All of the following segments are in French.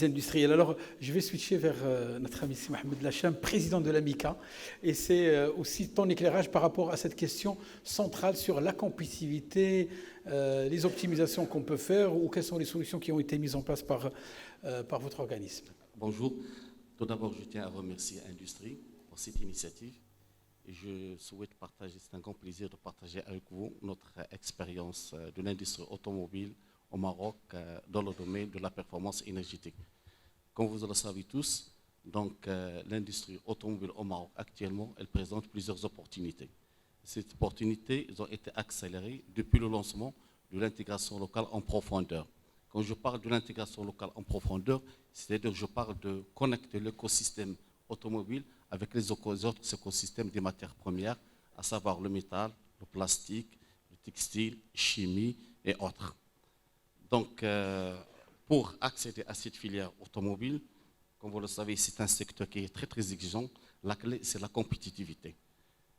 industriels. Alors, je vais switcher vers notre ami Mohamed Lacham, président de l'AMICA, et c'est aussi ton éclairage par rapport à cette question centrale sur la compétitivité, les optimisations qu'on peut faire ou quelles sont les solutions qui ont été mises en place par votre organisme. Bonjour. Tout d'abord, je tiens à remercier Industrie pour cette initiative. Et je souhaite partager, c'est un grand plaisir de partager avec vous notre expérience de l'industrie automobile au Maroc dans le domaine de la performance énergétique. Comme vous le savez tous, donc l'industrie automobile au Maroc actuellement, elle présente plusieurs opportunités. Ces opportunités ont été accélérées depuis le lancement de l'intégration locale en profondeur. Quand je parle de l'intégration locale en profondeur, c'est-à-dire que je parle de connecter l'écosystème automobile avec les autres écosystèmes des matières premières, à savoir le métal, le plastique, le textile, chimie et autres. Donc, pour accéder à cette filière automobile, comme vous le savez, c'est un secteur qui est très, très exigeant. La clé, c'est la compétitivité.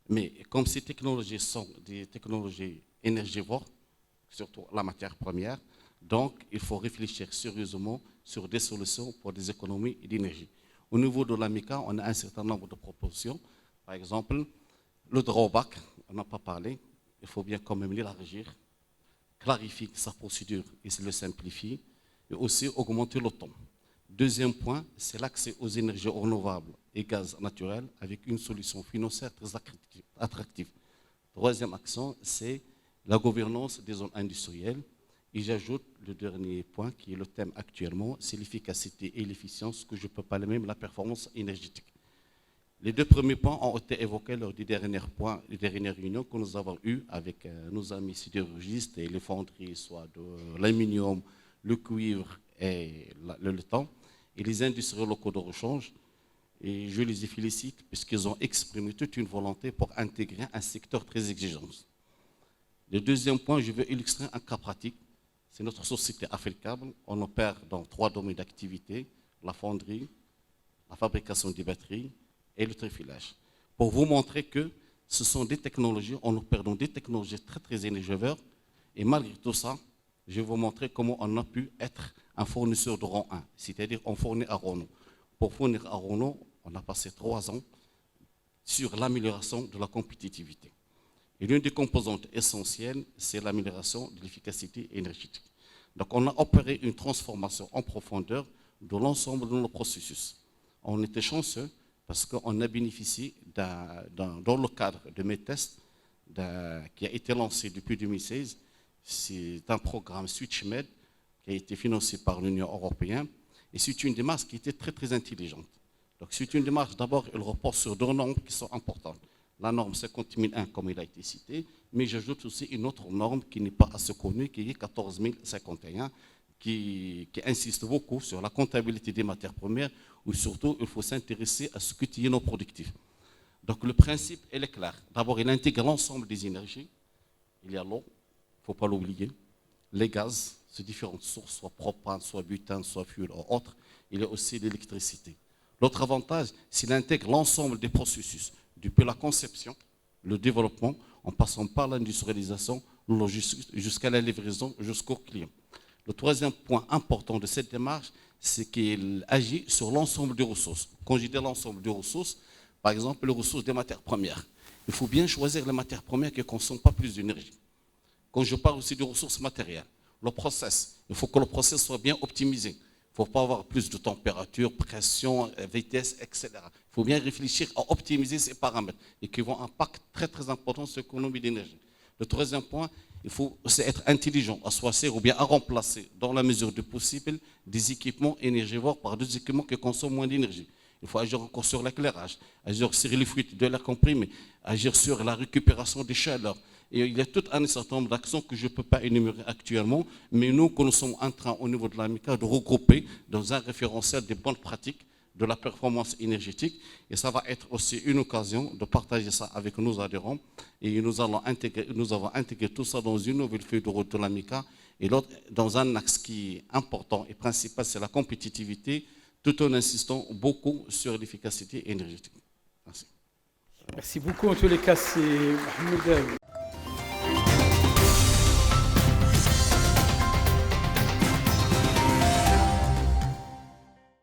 Mais comme ces technologies sont des technologies énergivores, surtout la matière première, donc il faut réfléchir sérieusement sur des solutions pour des économies d'énergie. Au niveau de l'AMICA, on a un certain nombre de propositions. Par exemple, le drawback, on n'a pas parlé, il faut bien quand même l'élargir, clarifier sa procédure et le simplifier, et aussi augmenter le temps. Deuxième point, c'est l'accès aux énergies renouvelables et gaz naturel avec une solution financière très attractive. Troisième accent, c'est la gouvernance des zones industrielles. Et j'ajoute le dernier point qui est le thème actuellement, c'est l'efficacité et l'efficience, que je peux parler même la performance énergétique. Les deux premiers points ont été évoqués lors des dernières réunions que nous avons eues avec nos amis sidérurgistes et les fonderies, soit de l'aluminium, le cuivre et le laiton, et les industriels locaux de rechange. Et je les félicite puisqu'ils ont exprimé toute une volonté pour intégrer un secteur très exigeant. Le deuxième point, je vais illustrer un cas pratique. C'est notre société Africable. On opère dans 3 domaines d'activité, la fonderie, la fabrication des batteries et le trifilage. Pour vous montrer que ce sont des technologies, on opère dans des technologies très, très énergivores. Et malgré tout ça, je vais vous montrer comment on a pu être un fournisseur de rang 1, c'est-à-dire on fournit à Renault. Pour fournir à Renault, on a passé 3 ans sur l'amélioration de la compétitivité. Et l'une des composantes essentielles, c'est l'amélioration de l'efficacité énergétique. Donc, on a opéré une transformation en profondeur de l'ensemble de nos processus. On était chanceux parce qu'on a bénéficié, dans le cadre de mes tests, qui a été lancé depuis 2016. C'est un programme SwitchMed qui a été financé par l'Union européenne. Et c'est une démarche qui était très, très intelligente. Donc, c'est une démarche, d'abord, elle repose sur 2 normes qui sont importantes. La norme 50001, comme il a été cité, mais j'ajoute aussi une autre norme qui n'est pas assez connue, qui est 14051, qui insiste beaucoup sur la comptabilité des matières premières, où surtout il faut s'intéresser à ce que est non productif. Donc le principe, il est clair. D'abord, il intègre l'ensemble des énergies. Il y a l'eau, il ne faut pas l'oublier, les gaz, ces différentes sources, soit propane, soit butane, soit fuel ou autres. Il y a aussi l'électricité. L'autre avantage, c'est qu'il intègre l'ensemble des processus, depuis la conception, le développement, en passant par l'industrialisation, le logistique, jusqu'à la livraison, jusqu'au client. Le troisième point important de cette démarche, c'est qu'il agit sur l'ensemble des ressources. Quand je dis l'ensemble des ressources, par exemple, les ressources des matières premières. Il faut bien choisir les matières premières qui ne consomment pas plus d'énergie. Quand je parle aussi des ressources matérielles, le process, il faut que le process soit bien optimisé. Il ne faut pas avoir plus de température, pression, vitesse, etc. Il faut bien réfléchir à optimiser ces paramètres et qui vont impacter très très important sur l'économie d'énergie. Le troisième point, il faut aussi être intelligent à choisir ou bien à remplacer, dans la mesure du possible, des équipements énergivores par des équipements qui consomment moins d'énergie. Il faut agir encore sur l'éclairage, agir sur les fuites de l'air comprimé, agir sur la récupération des chaleurs. Et il y a tout un certain nombre d'actions que je ne peux pas énumérer actuellement, mais nous, que nous sommes en train, au niveau de l'AMICA, de regrouper dans un référentiel des bonnes pratiques de la performance énergétique. Et ça va être aussi une occasion de partager ça avec nos adhérents. Et nous avons intégré tout ça dans une nouvelle feuille de route de l'AMICA. Et l'autre, dans un axe qui est important et principal, c'est la compétitivité, tout en insistant beaucoup sur l'efficacité énergétique. Merci. Merci beaucoup. En tous les cas, c'est Mohamed